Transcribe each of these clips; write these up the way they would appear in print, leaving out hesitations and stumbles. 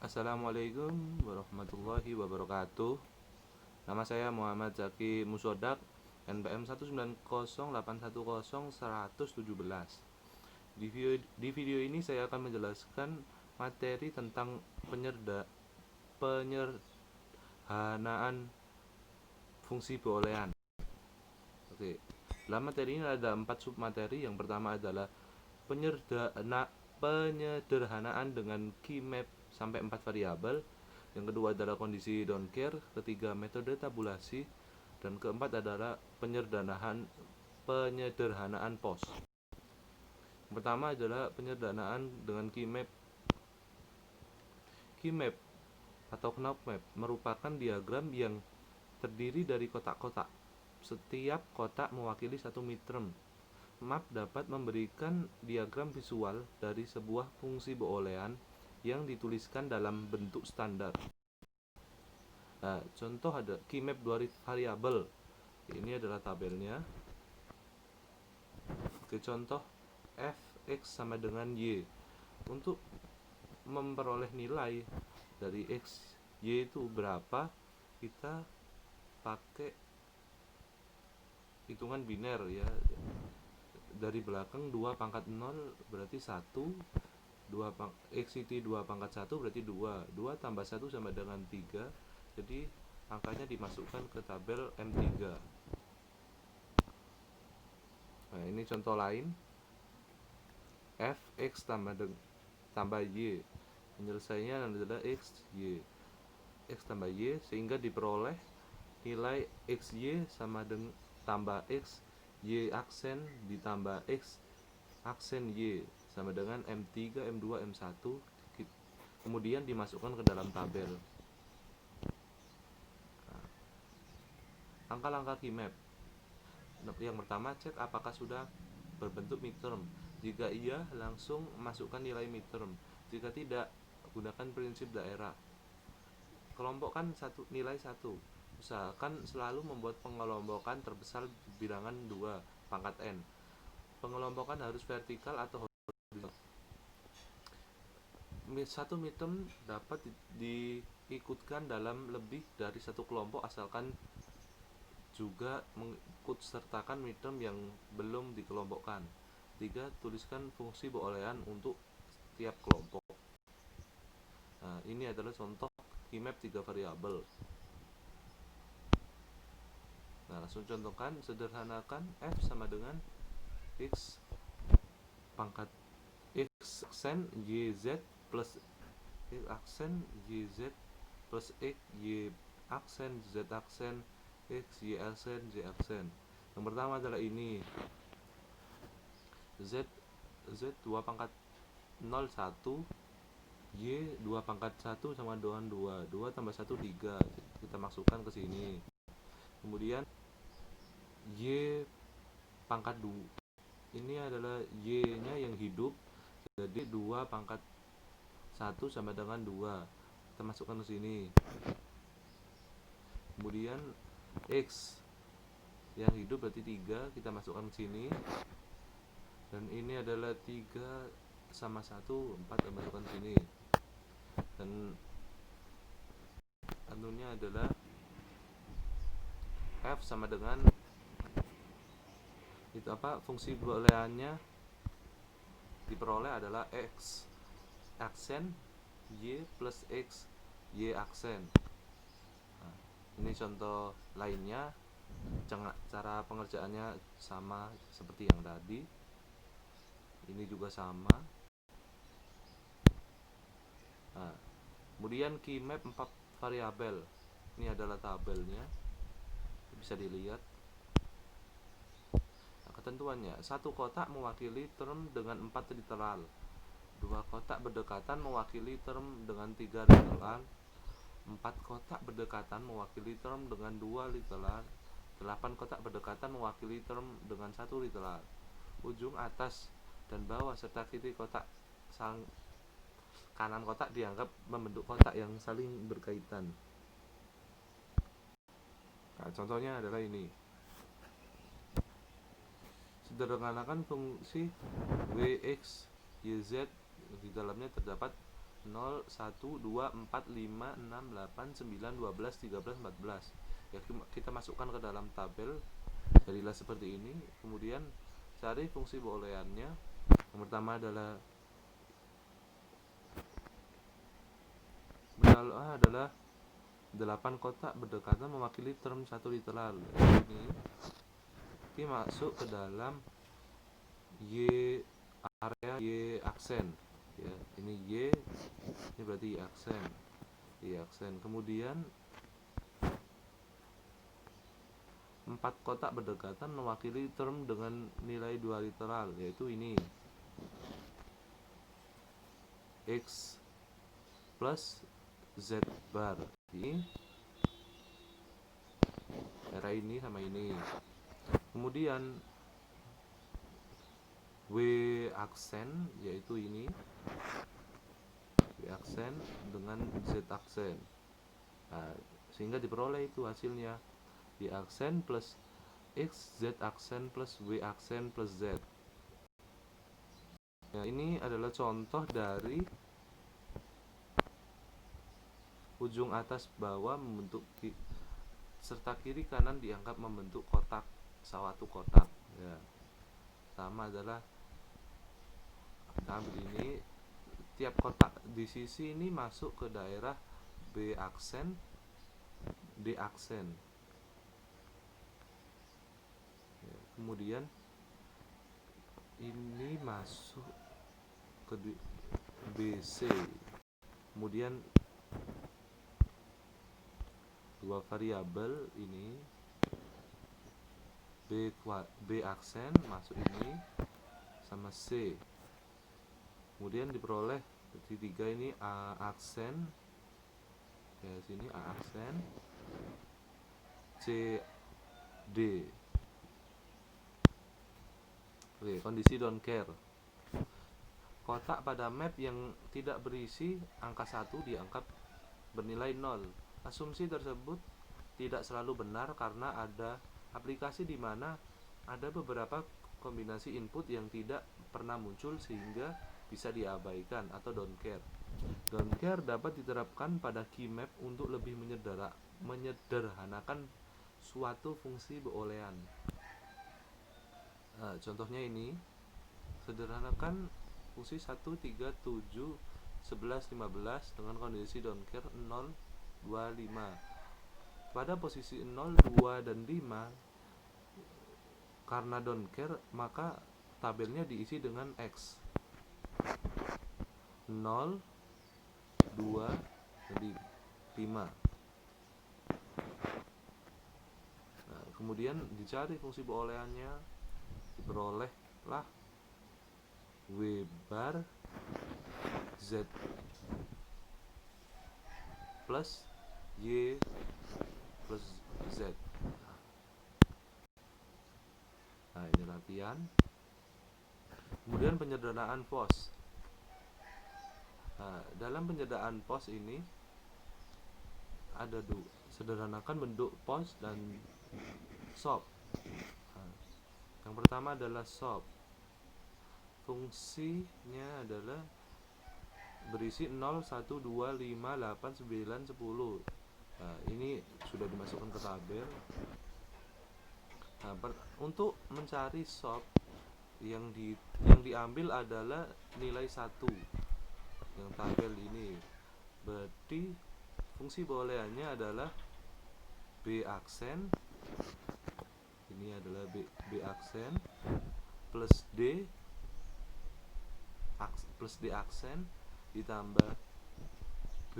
Assalamualaikum warahmatullahi wabarakatuh. Nama saya Muhammad Zaki Musodak, NPM 190810117. Di video ini saya akan menjelaskan materi tentang penyederhanaan fungsi boolean. Oke. Dalam materi ini ada 4 submateri. Yang pertama adalah penyederhanaan dengan key map sampai 4 variabel. Yang kedua adalah kondisi don't care. Ketiga, metode tabulasi. Dan keempat adalah penyederhanaan post. Yang pertama adalah penyederhanaan dengan key map. Key map atau knob map merupakan diagram yang terdiri dari kotak-kotak. Setiap kotak mewakili satu midterm. Map dapat memberikan diagram visual dari sebuah fungsi boolean yang dituliskan dalam bentuk standar. Nah, contoh ada key map 2 variabel. Ini adalah tabelnya. Oke, contoh f x sama dengan y. Untuk memperoleh nilai dari x y itu berapa, kita pakai hitungan biner ya. Dari belakang 2 pangkat 0 berarti 1, x itu 2 pangkat 1 berarti 2 tambah 1 sama dengan 3. Jadi angkanya dimasukkan ke tabel M3. Nah, ini contoh lain. F x tambah y. Penyelesaiannya adalah x tambah y, sehingga diperoleh nilai xy sama dengan tambah x y aksen ditambah x aksen y sama dengan M3, M2, M1. Kemudian dimasukkan ke dalam tabel. Nah, langkah-langkah key map. Yang pertama, cek apakah sudah berbentuk midterm. Jika iya, langsung masukkan nilai midterm. Jika tidak, gunakan prinsip daerah. Kelompokkan nilai 1. Usahakan selalu membuat pengelompokan terbesar bilangan 2 pangkat n. Pengelompokan harus vertikal atau horizontal. Satu midterm dapat diikutkan dalam lebih dari satu kelompok asalkan juga mengikut sertakan midterm yang belum dikelompokkan. 3. Tuliskan fungsi boolean untuk setiap kelompok. Nah, ini adalah contoh key map 3 variabel. Nah, langsung contohkan, sederhanakan f sama dengan x pangkat x aksen yz plus x aksen yz plus x y aksen z aksen x y aksen z aksen. Yang pertama adalah ini z 2 pangkat 0 1, y 2 pangkat 1 sama dengan 2 tambah 1 3. Kita masukkan ke sini. Kemudian y pangkat 2, ini adalah y nya yang hidup, jadi 2 pangkat 1 sama dengan 2. Kita masukkan ke sini. Kemudian x yang hidup berarti 3, kita masukkan ke sini. Dan ini adalah 3 sama 1, 4, kita masukkan ke sini. Dan anunya adalah f sama dengan itu fungsi booleannya diperoleh adalah x aksen y plus x y aksen. Nah, ini contoh lainnya. Cara pengerjaannya sama seperti yang tadi. Ini juga sama. Nah, kemudian key map 4 variabel. Ini adalah tabelnya, bisa dilihat. Nah, ketentuannya, satu kotak mewakili term dengan 4 literal, 2 kotak berdekatan mewakili term dengan 3 literal, 4 kotak berdekatan mewakili term dengan 2 literal, 8 kotak berdekatan mewakili term dengan 1 literal. Ujung atas dan bawah serta kiri kotak kanan kotak dianggap membentuk kotak yang saling berkaitan. Nah, contohnya adalah ini. Sederhanakan fungsi wx yz, di dalamnya terdapat 0, 1, 2, 4, 5, 6, 8, 9, 12, 13, 14. Ya, kita masukkan ke dalam tabel. Jadilah seperti ini. Kemudian cari fungsi booleannya. Yang pertama adalah benda A adalah 8 kotak berdekatan mewakili term 1 literal. Ini masuk ke dalam Y area Y aksen. Ya, ini Y, ini berarti Y aksen. Y aksen. Kemudian 4 kotak berdekatan mewakili term dengan nilai 2 literal, yaitu ini X plus Z bar. Ini era ini sama ini. Kemudian W aksen, yaitu ini W aksen dengan Z aksen. Nah, sehingga diperoleh itu hasilnya Y aksen plus X, Z aksen plus W aksen plus Z. Nah, ini adalah contoh dari ujung atas bawah membentuk serta kiri kanan dianggap membentuk kotak, suatu kotak. Ya. Pertama adalah kita ambil ini, tiap kotak di sisi ini masuk ke daerah B aksen, D aksen. Ya, kemudian ini masuk ke BC. Kemudian dua variabel ini B aksen masuk ini sama C. Kemudian diperoleh di tiga ini A aksen, ya sini A aksen, C D. Oke, kondisi don't care. Kotak pada map yang tidak berisi angka 1 dianggap bernilai 0. Asumsi tersebut tidak selalu benar karena ada aplikasi di mana ada beberapa kombinasi input yang tidak pernah muncul sehingga bisa diabaikan atau don't care. Don't care dapat diterapkan pada key map untuk lebih menyederhanakan suatu fungsi boolean. Nah, contohnya ini, sederhanakan fungsi 1, 3, 7, 11, 15 dengan kondisi don't care 0, 2, 5. Pada posisi 0, 2, dan 5, karena don't care, maka tabelnya diisi dengan X 0, 2, dan 5. Nah, kemudian dicari fungsi booleannya, diperolehlah W bar Z plus Y plus Z. Nah, ini latihan. Kemudian penyederhanaan pos. Nah, dalam penyederhanaan pos ini ada sederhanakan bentuk pos dan SOP. Nah, yang pertama adalah SOP. Fungsinya adalah berisi 0, 1, 2, 5, 8, 9, 10. Nah, ini sudah dimasukkan ke tabel. Nah, untuk mencari SOP yang diambil adalah nilai 1 yang tabel ini. Berarti fungsi booleannya adalah B aksen, ini adalah B aksen plus D aksen ditambah B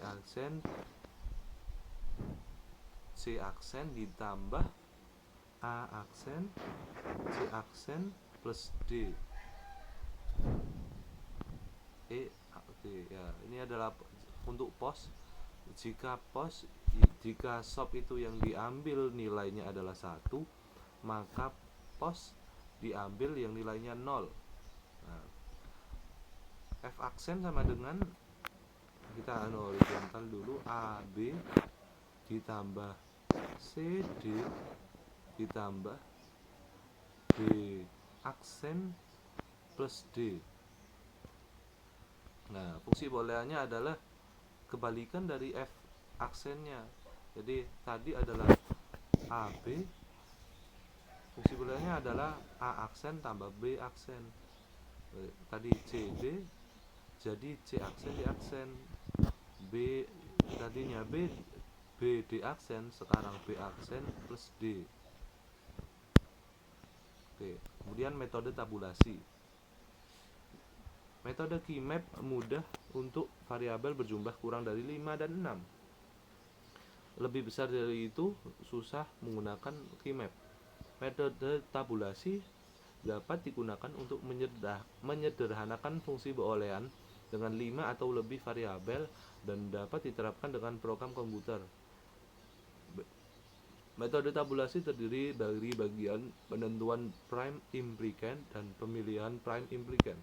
aksen C aksen ditambah A aksen C aksen plus D ya. Ini adalah untuk pos. Jika SOP itu yang diambil nilainya adalah 1, maka pos diambil yang nilainya 0. Nah, F aksen sama dengan, kita horizontal dulu, AB ditambah CD ditambah B aksen plus D. fungsi booleannya adalah kebalikan dari f aksennya. Jadi tadi adalah AB, fungsi booleannya adalah A aksen tambah B aksen. Tadi CD, jadi C aksen di aksen. B tadinya B D aksen, sekarang B aksen plus D. Oke, kemudian metode tabulasi. Metode keymap mudah untuk variabel berjumlah kurang dari 5 dan 6. Lebih besar dari itu susah menggunakan keymap. Metode tabulasi dapat digunakan untuk menyederhanakan fungsi boolean dengan 5 atau lebih variabel dan dapat diterapkan dengan program komputer. Metode tabulasi terdiri dari bagian penentuan prime implicand dan pemilihan prime implicand.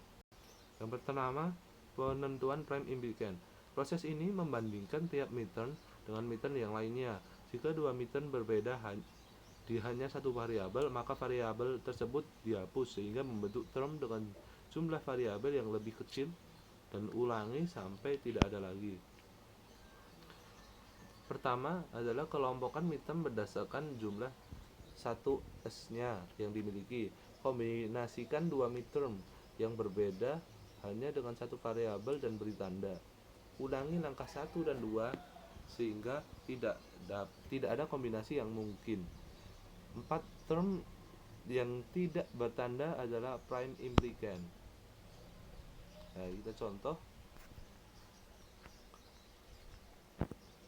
Yang pertama, penentuan prime implicand. Proses ini membandingkan tiap midterm dengan midterm yang lainnya. Jika dua midterm berbeda di hanya satu variabel, maka variabel tersebut dihapus sehingga membentuk term dengan jumlah variabel yang lebih kecil dan ulangi sampai tidak ada lagi. Pertama adalah kelompokan midterm berdasarkan jumlah 1s-nya yang dimiliki. Kombinasikan dua midterm yang berbeda hanya dengan satu variabel dan beri tanda. Ulangi langkah 1 dan 2 sehingga tidak ada kombinasi yang mungkin. 4 term yang tidak bertanda adalah prime implicand. Nah, kita contoh.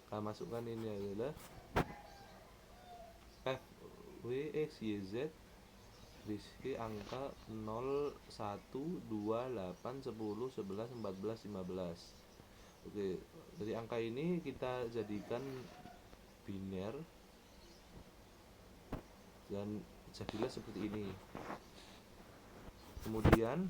Kita masukkan ini adalah f w x y z berisi angka 0, 1, 2, 8, 10, 11, 14, 15. Oke, dari angka ini kita jadikan biner dan jadilah seperti ini. Kemudian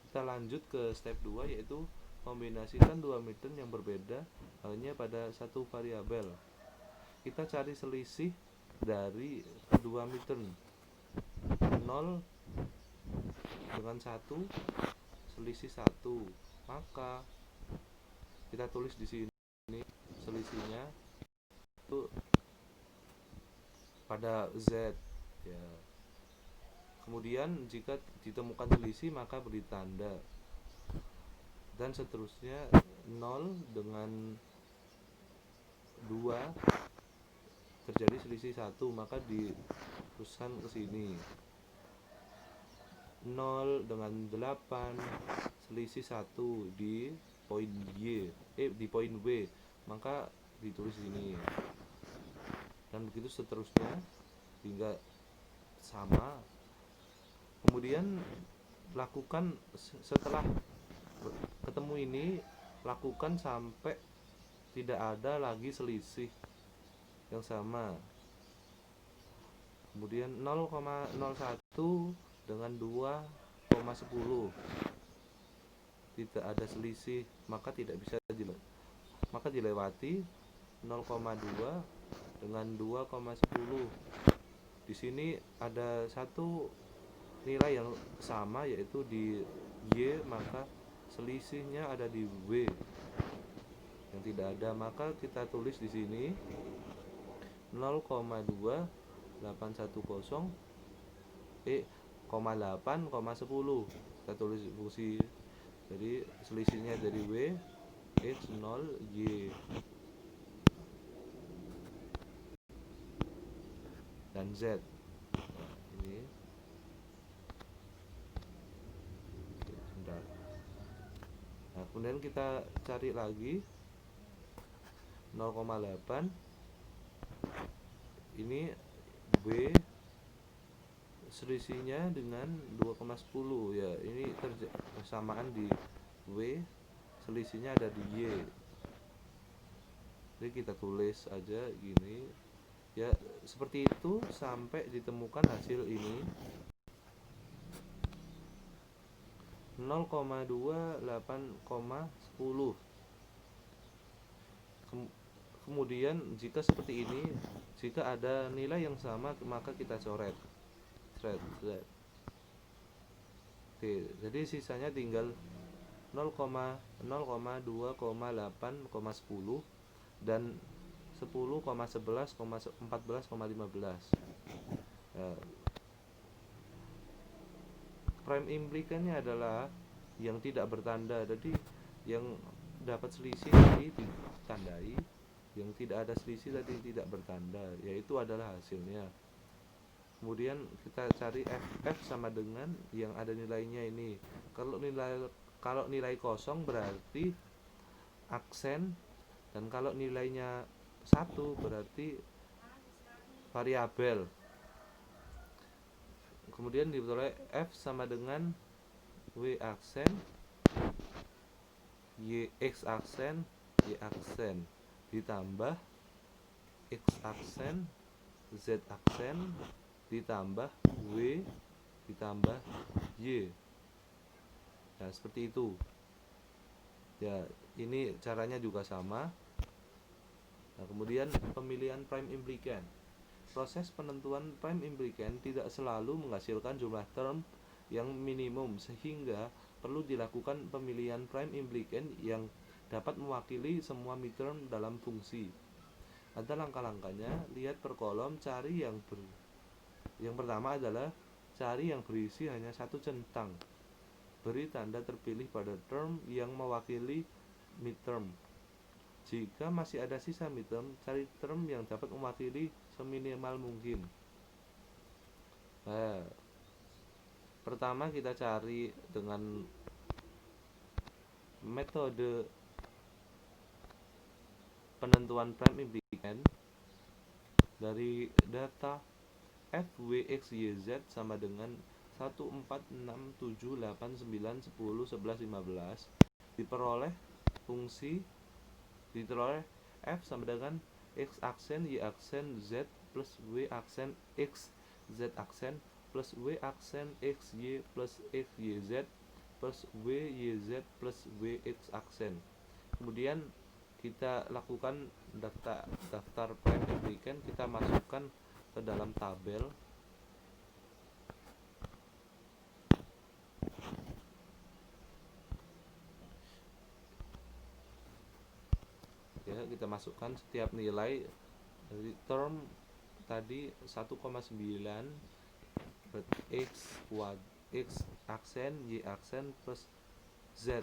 kita lanjut ke step 2, yaitu kombinasikan dua midterm yang berbeda hanya pada satu variabel. Kita cari selisih dari kedua midterm. 0 dengan 1 selisih 1, maka kita tulis di sini selisihnya itu pada Z ya. Kemudian jika ditemukan selisih maka beri tanda, dan seterusnya. 0 dengan 2 terjadi selisih 1, maka diteruskan ke sini. 0 dengan 8 selisih 1 di poin di poin W, maka ditulis ini. Dan begitu seterusnya hingga sama. Kemudian lakukan setelah ketemu ini, lakukan sampai tidak ada lagi selisih yang sama. Kemudian 0,01 dengan 2,10 tidak ada selisih, maka tidak bisa dilewati. 0,2 dengan 2,10. Di sini ada satu nilai yang sama, yaitu di Y, maka selisihnya ada di W yang tidak ada, maka kita tulis di sini 0,2810 8,10. Kita tulis fungsi, jadi selisihnya dari W X0 Y dan Z. Nah, ini sebentar. Nah, kemudian kita cari lagi 0,8. Ini B selisihnya dengan 2,10 ya. Ini persamaan di W, selisihnya ada di Y. Jadi kita tulis aja gini ya, seperti itu sampai ditemukan hasil ini 0,28,10. Kemudian jika seperti ini, jika ada nilai yang sama, maka kita coret. Oke, jadi sisanya tinggal 0,2,8,10 dan 10,11,14,15. Nah, prime implikannya adalah yang tidak bertanda. Jadi yang dapat selisih tadi ditandai, yang tidak ada selisih tadi tidak bertanda, yaitu adalah hasilnya. Kemudian kita cari f sama dengan yang ada nilainya ini. Kalau nilai kosong berarti aksen, dan kalau nilainya 1 berarti variabel. Kemudian diperoleh f sama dengan w aksen, y x aksen, y aksen ditambah x aksen, z aksen ditambah w ditambah y. Nah, seperti itu. Ya, ini caranya juga sama. Nah, kemudian pemilihan prime implicand. Proses penentuan prime implicand tidak selalu menghasilkan jumlah term yang minimum, sehingga perlu dilakukan pemilihan prime implicand yang dapat mewakili semua midterm dalam fungsi. Ada langkah-langkahnya. Lihat per kolom, cari yang pertama adalah cari yang berisi hanya satu centang. Beri tanda terpilih pada term yang mewakili midterm. Jika masih ada sisa midterm, cari term yang dapat mewakili seminimal mungkin. Nah, pertama kita cari dengan metode penentuan prime implicand dari data f, w, x, y, z sama dengan 1, 4, 6, 7, 8, 9, 10, 11, 15. Diperoleh f sama dengan x aksen, y aksen, z plus w aksen, x, z aksen plus w aksen, x, y plus x, y, z plus w, y, z plus w, x aksen. Kemudian kita lakukan daftar prime implicand, kita masukkan ke dalam tabel. Ya, kita masukkan setiap nilai dari term tadi 1,9 x aksen, y aksen plus z.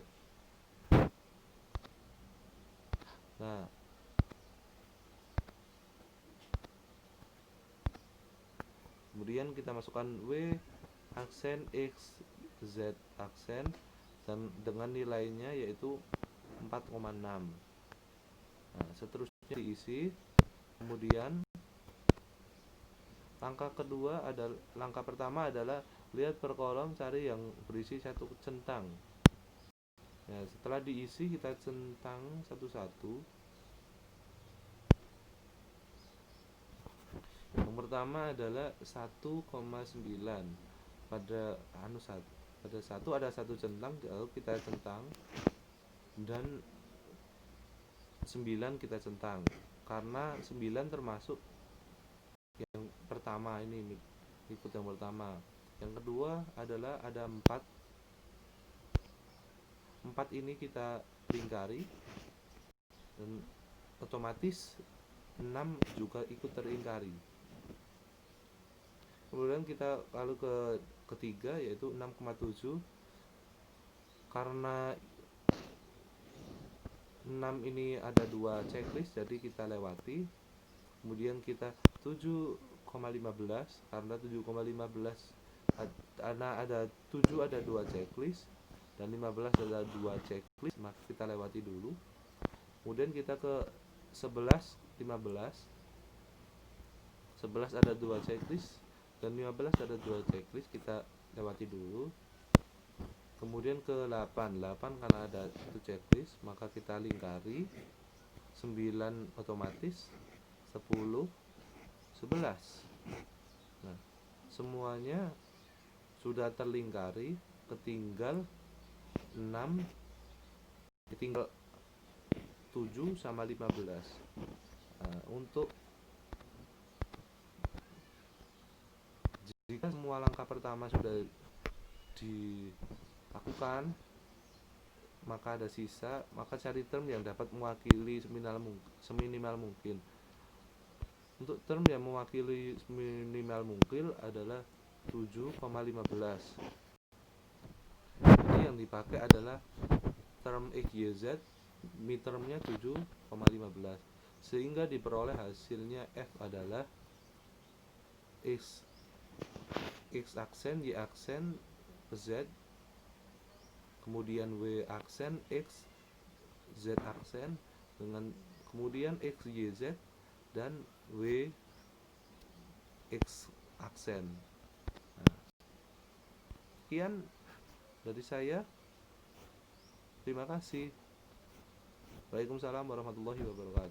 Nah, kemudian kita masukkan w aksen, x, z aksen dan dengan nilainya yaitu 4,6. Nah, seterusnya diisi. Kemudian langkah pertama adalah lihat per kolom, cari yang berisi satu centang. Nah, setelah diisi kita centang satu-satu. Yang pertama adalah 1,9. Pada satu ada satu centang, lalu kita centang, dan 9 kita centang karena 9 termasuk yang pertama ini, ikut yang pertama. Yang kedua adalah ada 4 ini kita lingkari dan otomatis 6 juga ikut terlingkari. Kemudian kita lalu ke ketiga yaitu 6,7. Karena 6 ini ada 2 checklist, jadi kita lewati. Kemudian kita 7,15, karena 7,15 karena ada 7 ada 2 checklist dan 15 ada 2 checklist, maka kita lewati dulu. Kemudian kita ke 11, 15. 11 ada 2 checklist dan 15 ada 2 checklist, kita lewati dulu. Kemudian ke 8 karena ada 1 checklist, maka kita lingkari. 9 otomatis, 10, 11. Nah, semuanya sudah terlingkari, ketinggal 6, tinggal 7 sama 15. Nah, untuk jika semua langkah pertama sudah dilakukan, maka ada sisa, maka cari term yang dapat mewakili seminimal mungkin. Untuk term yang mewakili minimal mungkin adalah 7,15. Jadi yang dipakai adalah term XYZ, midtermnya 7,15, sehingga diperoleh hasilnya F adalah X aksen, Y aksen, Z, kemudian W aksen, X, Z aksen, dengan kemudian X, Y, Z, dan W X aksen. Nah, sekian dari saya. Terima kasih. Waalaikumsalam warahmatullahi wabarakatuh.